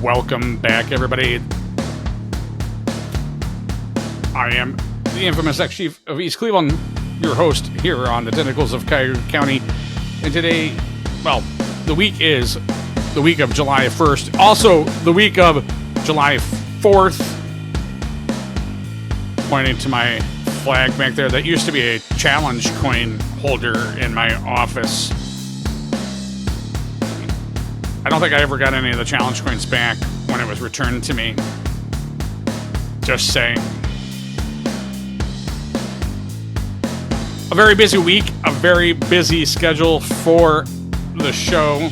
Welcome back, everybody. I am the infamous ex-chief of East Cleveland, your host here on the Tentacles of Cuyahoga County. And today, well, the week is the week of July 1st. Also, the week of July 4th. Pointing to my flag back there. That used to be a challenge coin holder in my office. I don't think I ever got any of the challenge coins back when it was returned to me. Just saying. A very busy week, a very busy schedule for the show.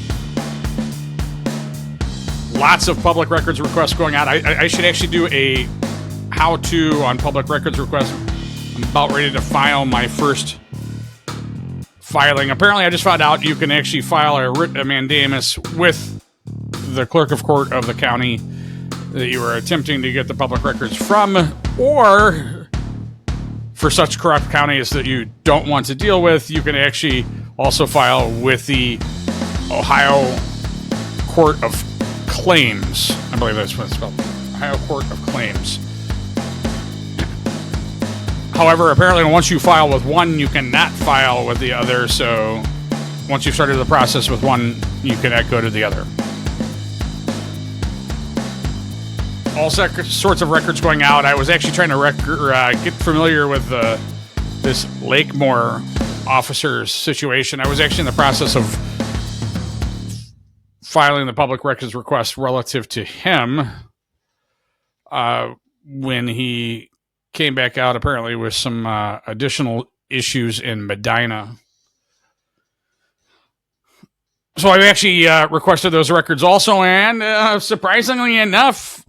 Lots of public records requests going out. I should actually do a how-to on public records requests. I'm about ready to file my first filing. Apparently, I just found out you can actually file a writ of mandamus with the clerk of court of the county that you are attempting to get the public records from, or for such corrupt counties that you don't want to deal with, you can actually also file with the Ohio Court of Claims. I believe that's what it's spelled. Ohio Court of Claims. However, apparently once you file with one, you cannot file with the other. So once you've started the process with one, you cannot go to the other. All sorts of records going out. I was actually trying to get familiar with this Lakemore officer's situation. I was actually in the process of filing the public records request relative to him when he came back out apparently with some additional issues in Medina. So I actually requested those records also, and surprisingly enough,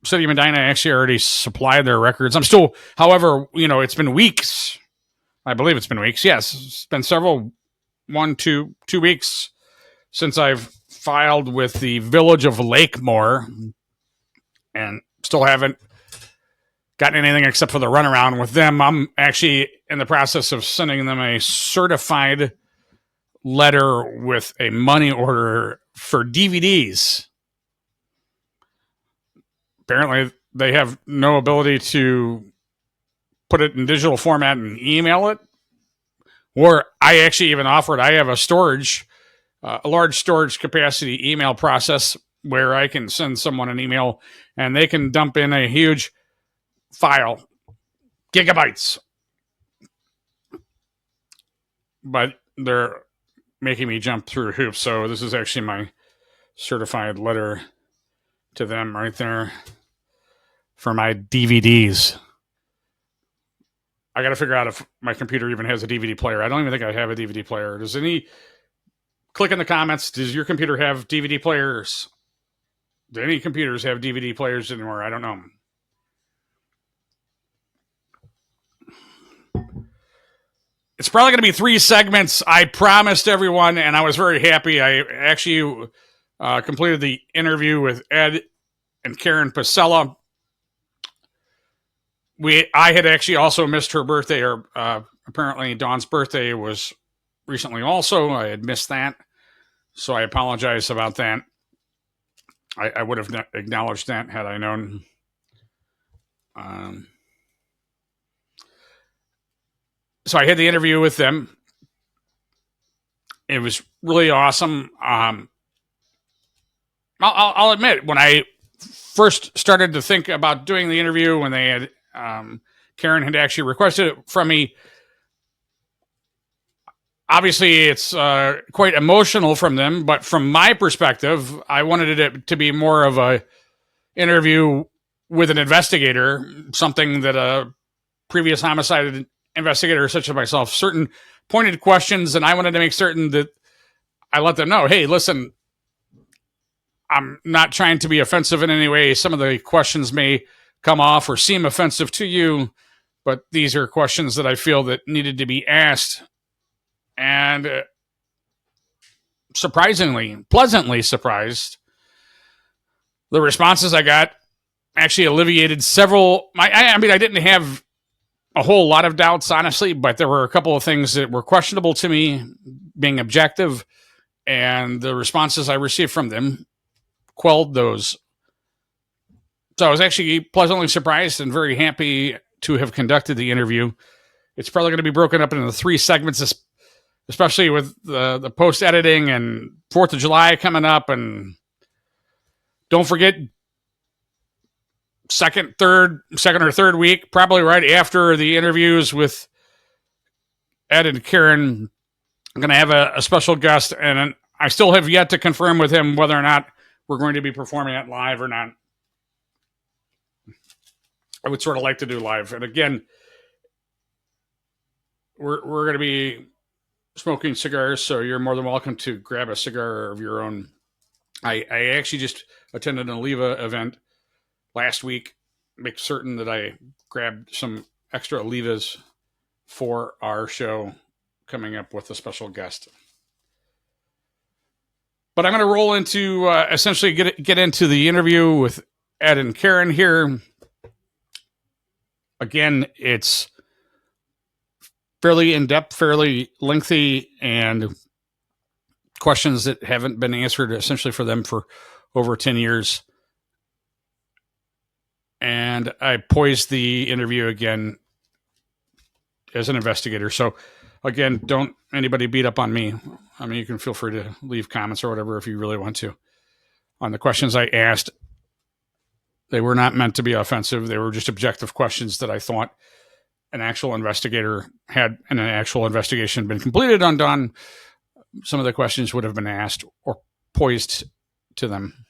City of Medina actually already supplied their records. I'm still, however, it's been weeks. I believe it's been weeks. Yes, it's been two weeks since I've filed with the Village of Lakemore, and still haven't gotten anything except for the runaround with them. I'm actually in the process of sending them a certified letter with a money order for DVDs. Apparently, they have no ability to put it in digital format and email it. Or I actually even offered, I have a large storage capacity email process where I can send someone an email and they can dump in a huge file, gigabytes. But they're making me jump through hoops. So this is actually my certified letter to them right there for my DVDs. I got to figure out if my computer even has a DVD player. I don't even think I have a DVD player. Click in the comments. Does your computer have DVD players? Do any computers have DVD players anymore? I don't know. It's probably going to be 3 segments. I promised everyone, and I was very happy. I actually completed the interview with Ed and Karen Pasela. I had actually also missed her birthday, or apparently Dawn's birthday was recently also. I had missed that, so I apologize about that. I would have acknowledged that had I known. So I had the interview with them. It was really awesome. I'll admit, when I first started to think about doing the interview, when they had Karen had actually requested it from me, obviously it's quite emotional from them. But from my perspective, I wanted it to be more of a interview with an investigator, something that a previous homicide investigator such as myself, certain pointed questions, and I wanted to make certain that I let them know, hey, listen, I'm not trying to be offensive in any way. Some of the questions may come off or seem offensive to you, but these are questions that I feel that needed to be asked. And pleasantly surprised, the responses I got actually alleviated several. I didn't have a whole lot of doubts, honestly, but there were a couple of things that were questionable to me, being objective, and the responses I received from them quelled those So I was actually pleasantly surprised and very happy to have conducted the interview. It's probably going to be broken up into 3 segments, especially with the post editing and 4th of July coming up. And don't forget, second or third week, probably right after the interviews with Ed and Karen, I'm going to have a special guest, and I still have yet to confirm with him whether or not we're going to be performing it live or not. I would sort of like to do live. And again, we're going to be smoking cigars, so you're more than welcome to grab a cigar of your own. I actually just attended an Oliva event last week. Make certain that I grabbed some extra Olivas for our show coming up with a special guest. But I'm going to roll into essentially get into the interview with Ed and Karen here. Again, it's fairly in-depth, fairly lengthy, and questions that haven't been answered essentially for them for over 10 years. And I poised the interview again as an investigator. So again, don't anybody beat up on me. I mean, you can feel free to leave comments or whatever if you really want to. On the questions I asked, they were not meant to be offensive. They were just objective questions that I thought an actual investigator had, and an actual investigation been completed, undone, some of the questions would have been asked or poised to them.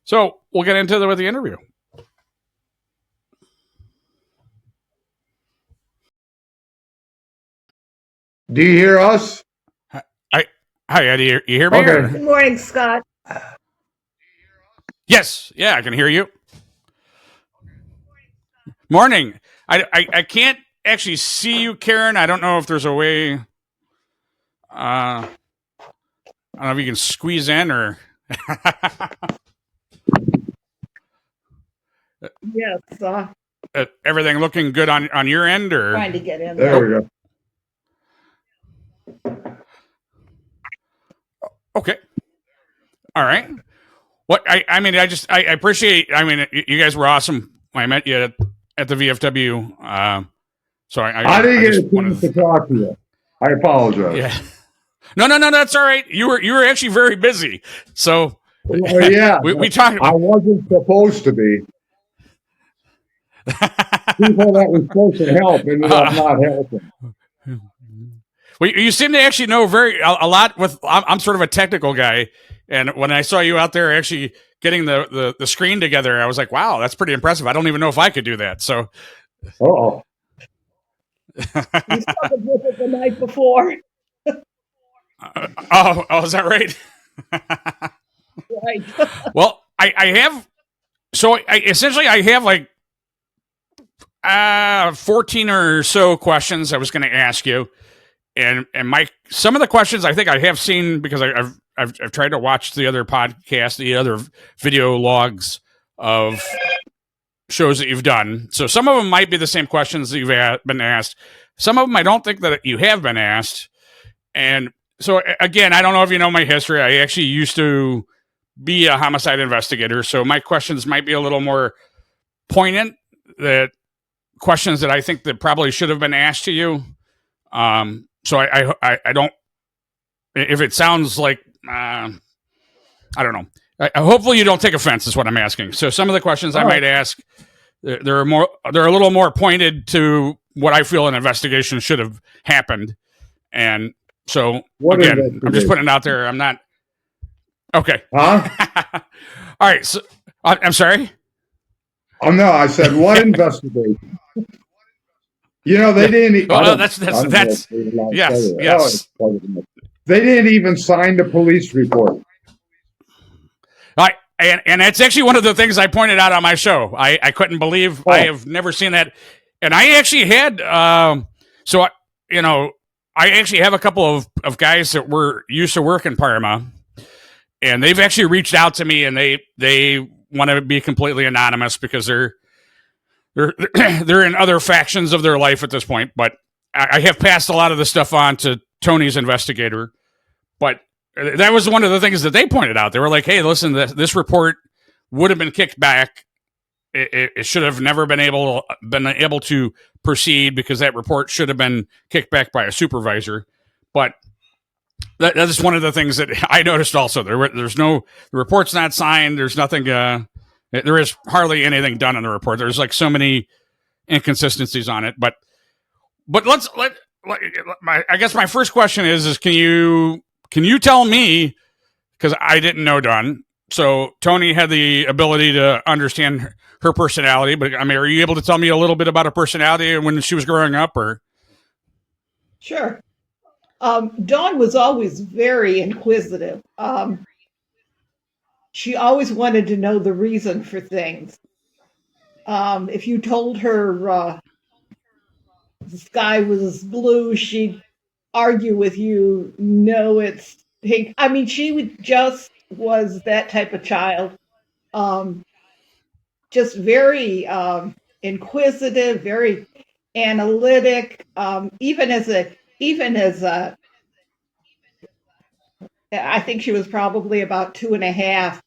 So we'll get into with the interview. Do you hear us? Hi, Eddie. You hear me? Okay. Good morning, Scott. Yes. Yeah, I can hear you. Morning. I can't actually see you, Karen. I don't know if there's a way. I don't know if you can squeeze in or. Yes. Everything looking good on your end, or Trying to get in There we go. Okay. All right. What I mean, I appreciate. I mean, you guys were awesome. I met you at the VFW. So I didn't get a chance to talk to you. I apologize. Yeah. No, that's all right. You were actually very busy. So well, yeah, we talked. I wasn't supposed to be. People that were supposed to help ended up not helping. Well, you seem to actually know a lot with. I'm sort of a technical guy, and when I saw you out there actually getting the screen together, I was like, "Wow, that's pretty impressive." I don't even know if I could do that. So, oh, You started with it the night before. oh, is that right? Right. Well, I have. So essentially, I have like 14 or so questions I was going to ask you. And some of the questions I think I have seen because I've tried to watch the other podcasts, the other video logs of shows that you've done. So some of them might be the same questions that you've been asked. Some of them I don't think that you have been asked. And so again, I don't know if you know my history. I actually used to be a homicide investigator. So my questions might be a little more poignant, that questions that I think that probably should have been asked to you. So I don't, if it sounds like, I don't know. Hopefully you don't take offense is what I'm asking. So some of the questions I might ask, they're a little more pointed to what I feel an investigation should have happened. And so again, I'm just putting it out there. I'm not. Okay. huh? All right. So I'm sorry. Oh no, I said what investigation? You know, they didn't. Well, that's yes. They didn't even sign the police report. And that's actually one of the things I pointed out on my show. I couldn't believe I have never seen that. And I actually had, I actually have a couple of guys that used to work in Parma, and they've actually reached out to me, and they want to be completely anonymous because they're in other factions of their life at this point. But I have passed a lot of the stuff on to Tony's investigator. But that was one of the things that they pointed out. They were like, hey, listen, this report would have been kicked back it should have never been able to proceed because that report should have been kicked back by a supervisor. But that's one of the things that I noticed also. There's no, the report's not signed. There's nothing, there is hardly anything done on the report. There's like so many inconsistencies on it. But I guess my first question is can you tell me, because I didn't know Dawn, so Tony had the ability to understand her personality, but I mean, are you able to tell me a little bit about her personality when she was growing up, or? Sure. Dawn was always very inquisitive. She always wanted to know the reason for things. If you told her the sky was blue, she'd argue with you, no, it's pink. I mean, was that type of child. Just very inquisitive, very analytic. Even as a, I think she was probably about 2.5,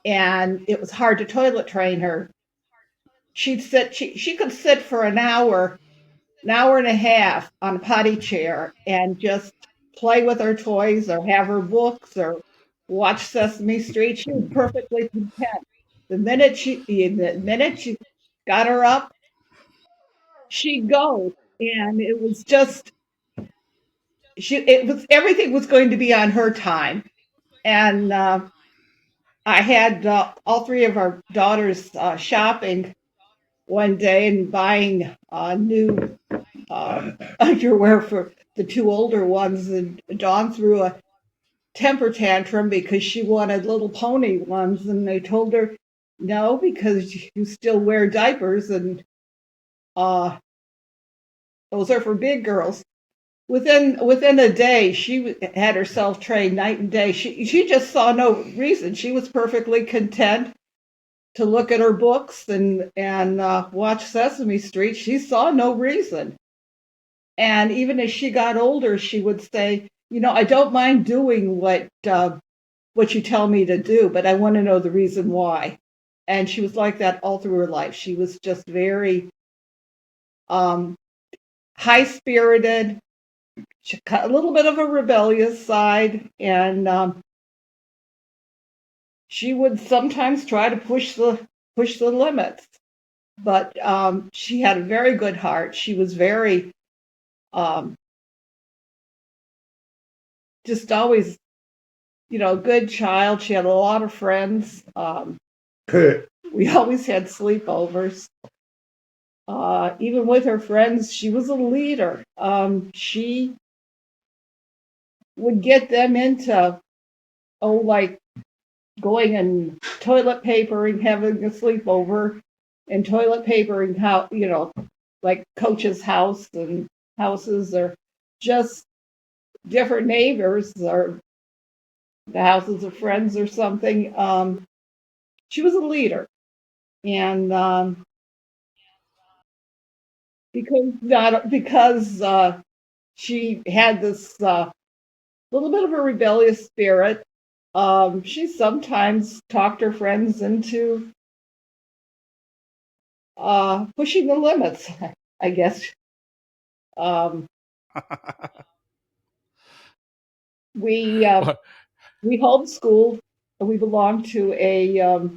and it was hard to toilet train her. She'd sit. She could sit for an hour and a half on a potty chair and just play with her toys or have her books or watch Sesame Street. She was perfectly content. The minute she got her up, she'd go, and it was just everything was going to be on her time. And I had all three of our daughters shopping one day and buying new underwear for the two older ones, and Dawn threw a temper tantrum because she wanted Little Pony ones, and they told her no, because you still wear diapers, and those are for big girls. Within a day, she had herself trained night and day. She just saw no reason. She was perfectly content to look at her books and watch Sesame Street. She saw no reason. And even as she got older, she would say, I don't mind doing what you tell me to do, but I want to know the reason why. And she was like that all through her life. She was just very high-spirited, a little bit of a rebellious side, and she would sometimes try to push the limits. But she had a very good heart. She was very just always, a good child. She had a lot of friends. We always had sleepovers. Even with her friends, she was a leader. She would get them into, like going and toilet papering, having a sleepover, and toilet papering how, like Coach's house and houses, or just different neighbors or the houses of friends or something. She was a leader, and because she had this little bit of a rebellious spirit, she sometimes talked her friends into pushing the limits, I guess. We homeschooled. We belonged to a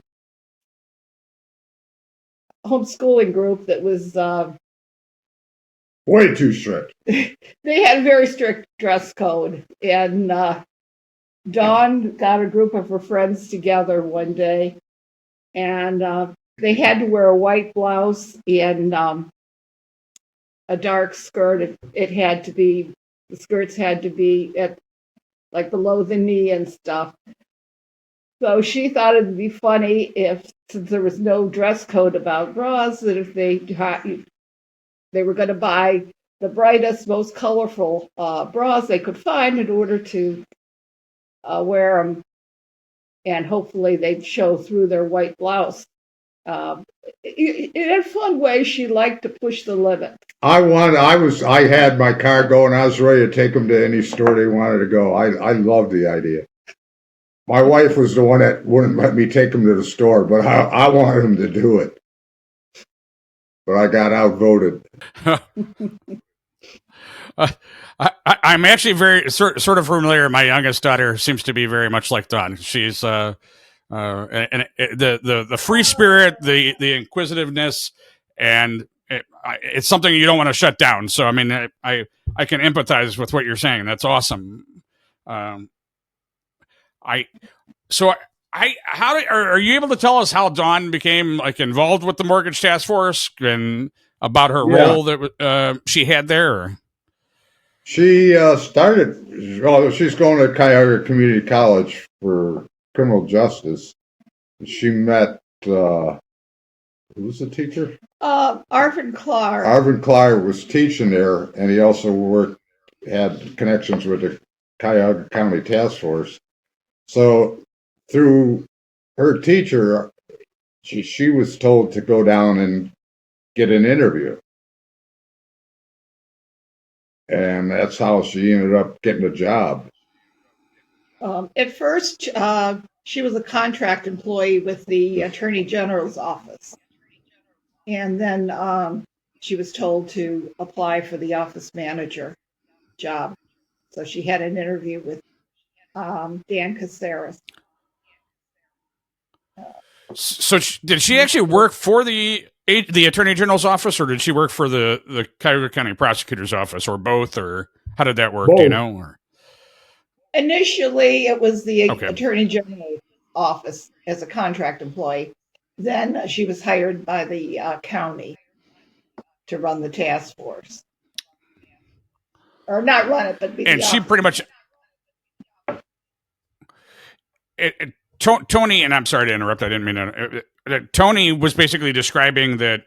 homeschooling group that was way too strict. They had a very strict dress code, and Dawn got a group of her friends together one day, and they had to wear a white blouse and a dark skirt. The skirts had to be at like below the knee and stuff. So she thought it'd be funny since there was no dress code about bras, that if they were going to buy the brightest, most colorful bras they could find in order to wear them, and hopefully they'd show through their white blouse. In a fun way, she liked to push the limit. I had my car going. I was ready to take them to any store they wanted to go. I loved the idea. My wife was the one that wouldn't let me take them to the store, but I wanted them to do it. but I got outvoted. I'm actually very sort of familiar. My youngest daughter seems to be very much like Dawn. She's and the free spirit, the inquisitiveness, and it's something you don't want to shut down. So I mean, I can empathize with what you're saying. That's awesome. I so I how are you able to tell us how Dawn became like involved with the mortgage task force and about her role that she had there? Or? She started. Oh, she's going to Cuyahoga Community College for criminal justice. She met who was the teacher? Arvin Clark. Arvin Clark was teaching there, and he also had connections with the Cuyahoga County Task Force. So through her teacher, she was told to go down and get an interview. And that's how she ended up getting a job. At first, she was a contract employee with the Attorney General's office. And then she was told to apply for the office manager job. So she had an interview with Dan Kasaris. So did she actually work for the Attorney General's office, or did she work for the Cuyahoga County Prosecutor's office, or both, or how did that work? Both. Do you know? Or? Initially, it was the Attorney General's office as a contract employee. Then she was hired by the county to run the task force. Or not run it, but be and she pretty much... Tony, and I'm sorry to interrupt, I didn't mean to... Tony was basically describing that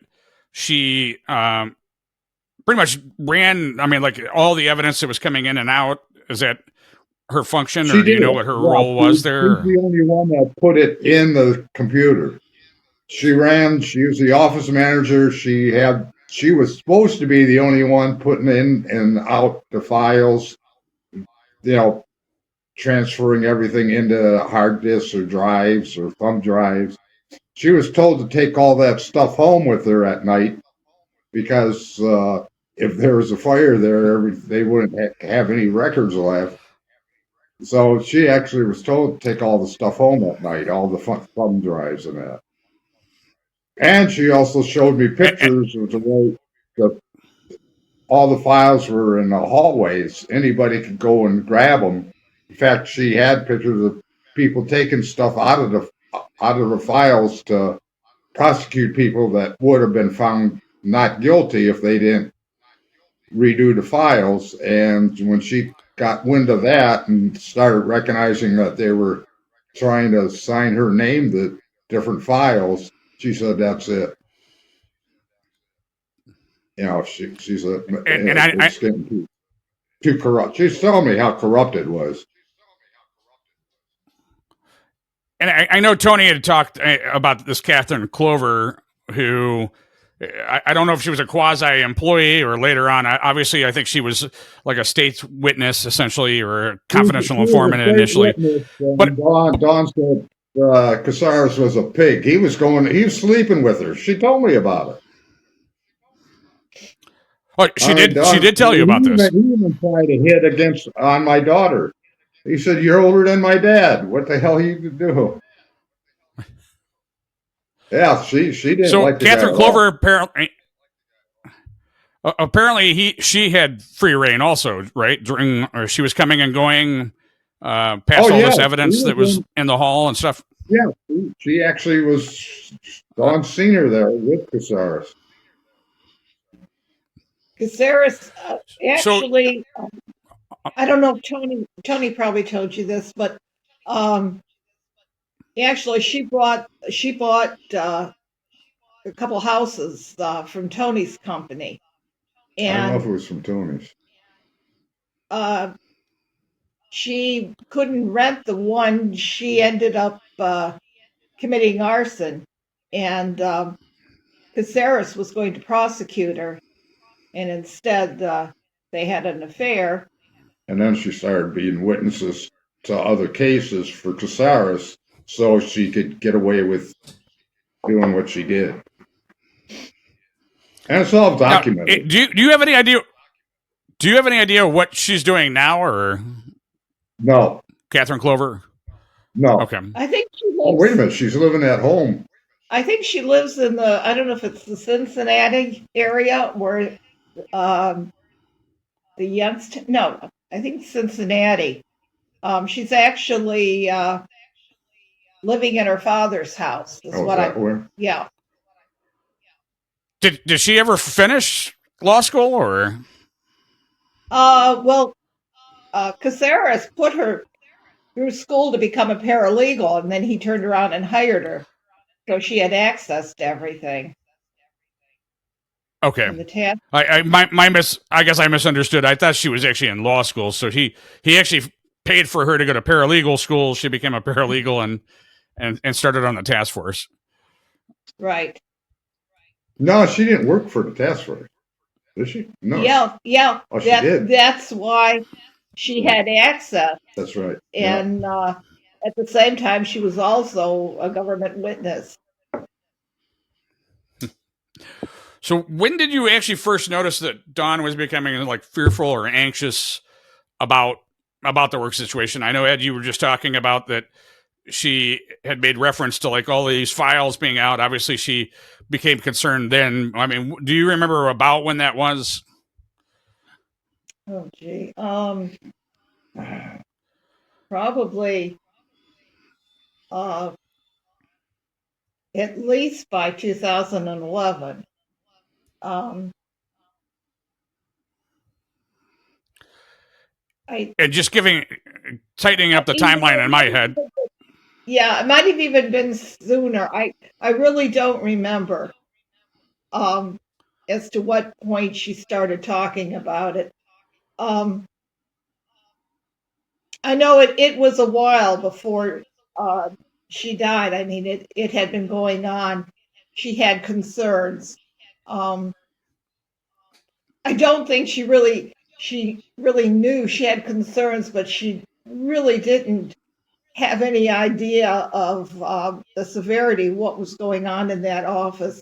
she pretty much ran, I mean, like all the evidence that was coming in and out, is that her function, or do you know what her role was there? She's the only one that put it in the computer. She was the office manager. She was supposed to be the only one putting in and out the files, transferring everything into hard disks or drives or thumb drives. She was told to take all that stuff home with her at night because if there was a fire there, they wouldn't have any records left. So she actually was told to take all the stuff home at night, all the thumb drives and that. And she also showed me pictures of the way all the files were in the hallways. Anybody could go and grab them. In fact, she had pictures of people taking stuff out of the files to prosecute people that would have been found not guilty if they didn't redo the files. And when she got wind of that and started recognizing that they were trying to assign her name to different files, she said, "That's it." She's getting too corrupt. She's telling me how corrupt it was. And I know Tony had talked about this Catherine Clover, who I don't know if she was a quasi employee or later on. Obviously, I think she was like a state's witness, essentially, or a confidential informant initially. But Dawn said Kasaris was a pig. He was sleeping with her. She told me about it. Oh, she did tell you about this. He even tried to hit on my daughter. He said, "You're older than my dad. What the hell are you to do?" Yeah, she didn't. So like Catherine Clover apparently she had free reign also, right? Or she was coming and going past all this evidence that was in the hall and stuff. Yeah, she actually was. Dawn seen her there with Kasaris. Kasaris actually, I don't know if Tony probably told you this, but actually she bought a couple houses from Tony's company. And I don't know if it was from Tony's. She couldn't rent the one. She ended up committing arson, and Kasaris was going to prosecute her, and instead they had an affair. And then she started being witnesses to other cases for Kasaris so she could get away with doing what she did. And it's all Now, documented. do you have any idea? Do you have any idea what she's doing now, or No, Catherine Clover? no. Okay. I think she Oh, wait a lives. minute. She's living at home. I think she lives in the. I don't know if it's the Cincinnati area where the youngster. No, I think Cincinnati. She's actually living in her father's house. Is Oh, is what that I. where? Yeah. Did she ever finish law school, or? Well, Kasaris put her through school to become a paralegal, and then he turned around and hired her, so she had access to everything Okay. in the task. I guess I misunderstood. I thought she was actually in law school, so he actually paid for her to go to paralegal school. She became a paralegal and started on the task force. Right. No, she didn't work for the task force. Did she? No. Yeah. Oh, she did. That's why she had access, That's right. Yeah. and at the same time, she was also a government witness. So when did you actually first notice that Dawn was becoming like fearful or anxious about the work situation? I know, Ed, you were just talking about that she had made reference to like all these files being out. Obviously, she became concerned then. I mean, do you remember about when that was? Oh, gee. Probably at least by 2011. Um, I And just tightening up the even timeline in my head. Yeah, it might have even been sooner. I really don't remember as to what point she started talking about it. Um, I know it was a while before she died. I mean, it had been going on. She had concerns. Um, I don't think she really knew she had concerns, but she really didn't have any idea of the severity of what was going on in that office.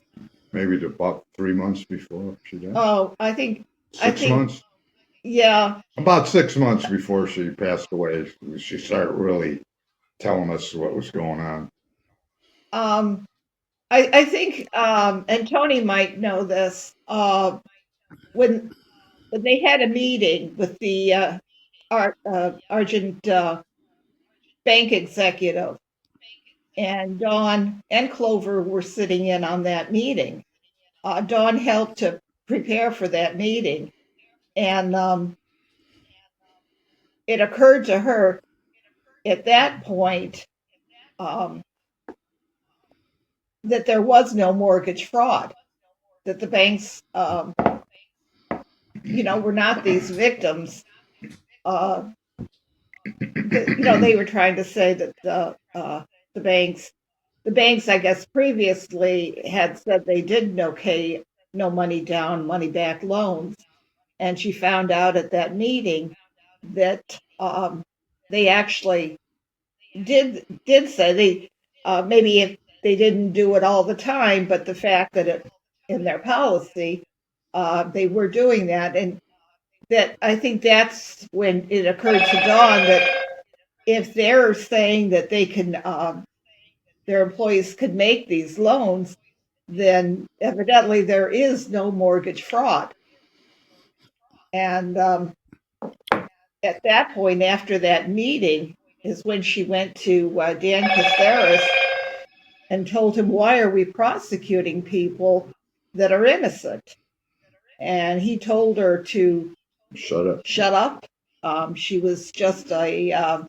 Maybe about 3 months before she died. Oh, I think 6 months. yeah. About 6 months before she passed away, she started really telling us what was going on. I think and Tony might know this. When they had a meeting with the Argent bank executive, and Dawn and Clover were sitting in on that meeting. Dawn helped to prepare for that meeting, and it occurred to her at that point um, that there was no mortgage fraud, that the banks, were not these victims. They were trying to say that the banks, I guess, previously had said they did pay no money down, money back loans, and she found out at that meeting that they actually did say they maybe if they didn't do it all the time, but the fact that it in their policy they were doing that, and that I think that's when it occurred to Dawn that if they're saying that they can their employees could make these loans, then evidently there is no mortgage fraud. And at that point, after that meeting, is when she went to Dan Kasaris and told him, "Why are we prosecuting people that are innocent?" And he told her to Shut up. shut up. She was just a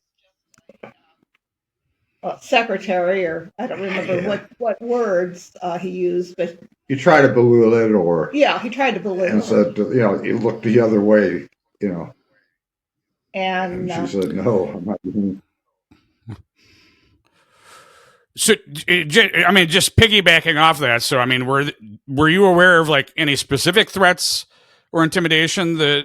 secretary, or I don't remember what words he used, but You try to belittle it, or yeah, he tried to belittle and her. said, you look the other way, And And she said, "No, I'm not doing." So, I mean, just piggybacking off that. So, I mean, were you aware of like any specific threats or intimidation that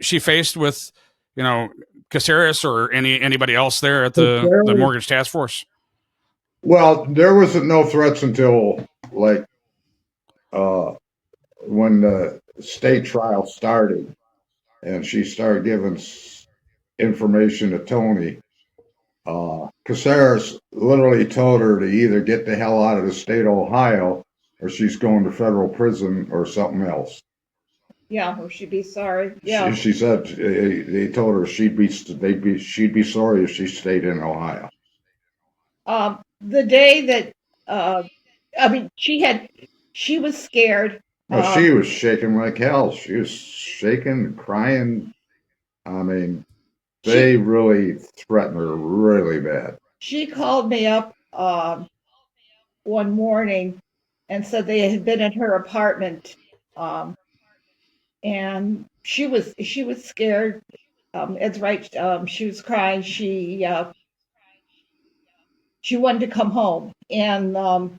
she faced with, Kasaris or anybody else there at the mortgage task force? Well, there was no threats until like when the state trial started and she started giving information to Tony, Kasaris literally told her to either get the hell out of the state of Ohio or she's going to federal prison or something else. Yeah, or she'd be sorry. Yeah. She said they told her she'd be sorry if she stayed in Ohio. The day that I mean, she was scared. No, she was shaking like hell. She was shaking, crying. I mean, they really threatened her really bad. She called me up one morning and said they had been in her apartment, and she was scared. Ed's right. She was crying. She wanted to come home, and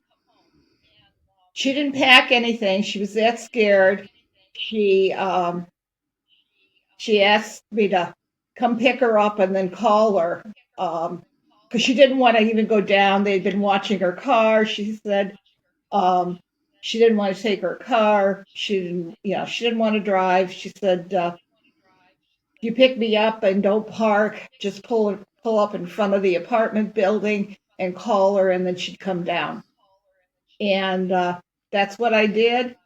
she didn't pack anything. She was that scared. She asked me to come pick her up and then call her, because she didn't want to even go down. They'd been watching her car. She said she didn't want to take her car. She didn't want to drive. She said, if you pick me up and don't park, just pull up in front of the apartment building and call her, and then she'd come down. And that's what I did.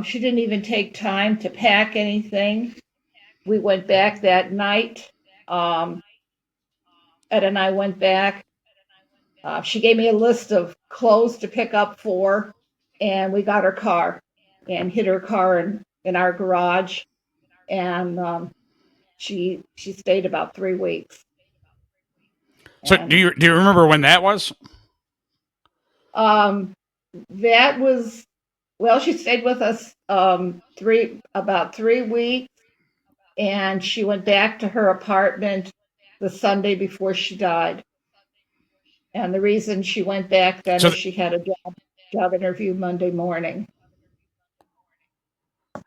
She didn't even take time to pack anything. We went back that night. Ed and I went back. She gave me a list of clothes to pick up for, and we got her car and hid her car in our garage. And she stayed about 3 weeks. So do you remember when that was? That was, well, she stayed with us about 3 weeks, and she went back to her apartment the Sunday before she died. And the reason she went back then is she had a job interview Monday morning. All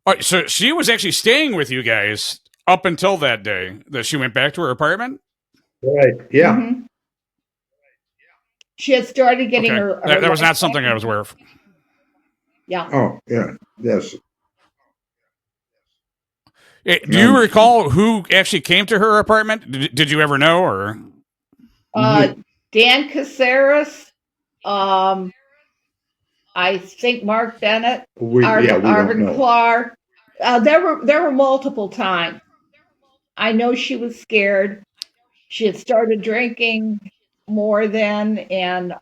right, so she was actually staying with you guys up until that day that she went back to her apartment? Right, yeah. Mm-hmm. She had started getting her that was not something I was aware of. Yeah. Oh, yeah, yes. Do you recall who actually came to her apartment? Did you ever know, or? Dan Kasaris, I think Mark Bennett, Arvin Clark. There were multiple times. I know she was scared. She had started drinking more then, and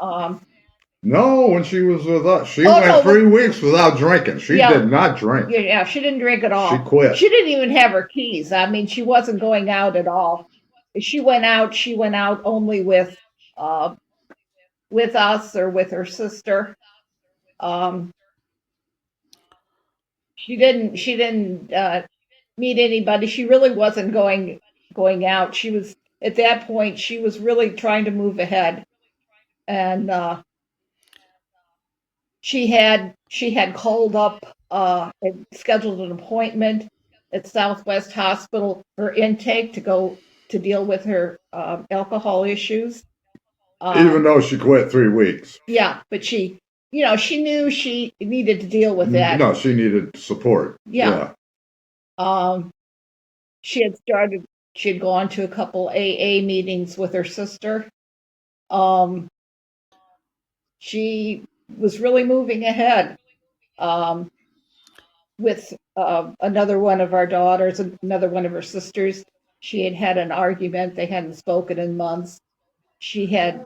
no, when she was with us, she went 3 weeks without drinking. She did not drink. Yeah, she didn't drink at all. She quit. She didn't even have her keys. I mean, she wasn't going out at all. If she went out only with us or with her sister. She didn't meet anybody. She really wasn't going out. She was, at that point, she was really trying to move ahead, and she had called up and scheduled an appointment at Southwest Hospital for intake to go to deal with her alcohol issues. Even though she quit 3 weeks. Yeah, but she knew she needed to deal with that. No, she needed support. Yeah. She had gone to a couple AA meetings with her sister. She was really moving ahead with another one of our daughters, another one of her sisters. She had an argument. They hadn't spoken in months. She had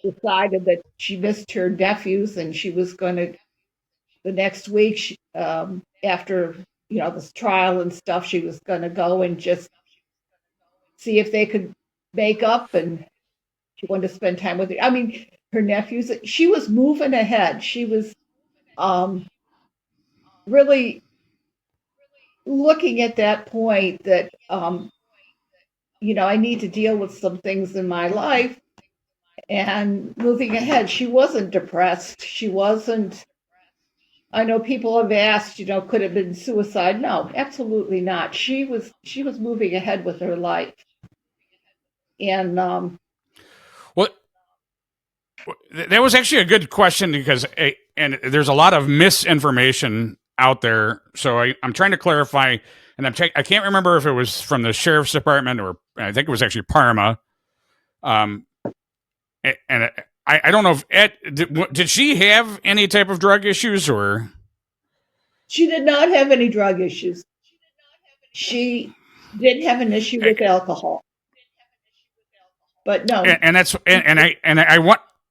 decided that she missed her nephews, and she was going to, the next week, after this trial and stuff, she was going to go and just see if they could make up, and she wanted to spend time with her. I mean, her nephews. She was moving ahead. She was really looking at that point that I need to deal with some things in my life, and moving ahead. She wasn't depressed. She wasn't. I know people have asked, could it have been suicide? No, absolutely not. She was moving ahead with her life. And well, that was actually a good question, because and there's a lot of misinformation out there. So I'm trying to clarify, and I can't remember if it was from the sheriff's department or I think it was actually Parma. And I don't know if did she have any type of drug issues or? She did not have any drug issues. She did have an issue with alcohol, but no.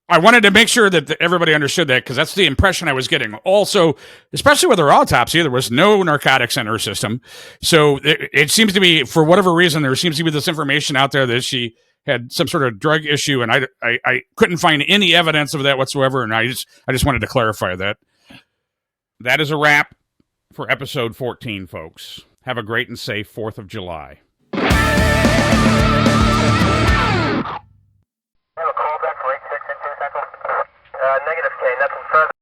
I wanted to make sure that everybody understood that, because that's the impression I was getting. Also, especially with her autopsy, there was no narcotics in her system. So it seems to be, for whatever reason, there seems to be this information out there that she had some sort of drug issue, and I couldn't find any evidence of that whatsoever. And I just wanted to clarify that. That is a wrap for episode 14, folks. Have a great and safe 4th of July.